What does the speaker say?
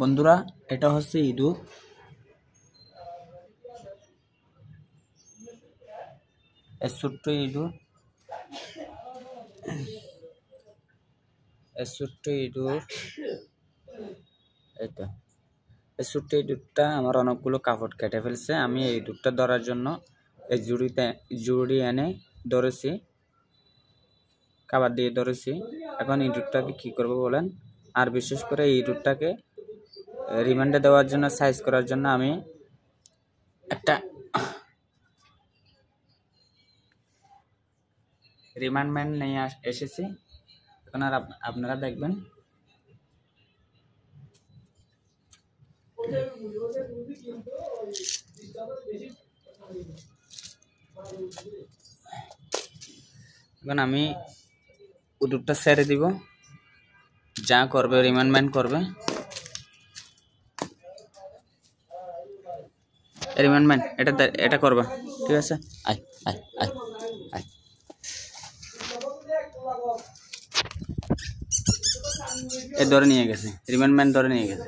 বন্ধুরা এটা হচ্ছে ইঁদুর। ছোট্ট ইঁদুর, এইটা এই ছোট্ট ইঁদুরটা আমার অনেকগুলো কাপড় কেটে ফেলছে। আমি এই ইঁদুরটা ধরার জন্য এই জুড়ি এনে ধরেছি, খাবার দিয়ে ধরেছি। এখন ইঁদুরটাকে কি করব বলেন? আর বিশেষ করে এই ইঁদুরটাকে রিমান্ডে দেওয়ার জন্য, সাইজ করার জন্য আমি একটা রিমান্ড ম্যান নিয়ে এসেছি। এখন আর আপনারা দেখবেন। এখন আমি ইঁদুরটা ছেড়ে দিব, যা করবে রিমান্ড ম্যান করবে। রিমান্ড ম্যান এটা করবে, ঠিক আছে? আয় আয় আয় আয়। এ ধরে নিয়ে গেছে, রিমান্ড ম্যান ধরে নিয়ে গেছে।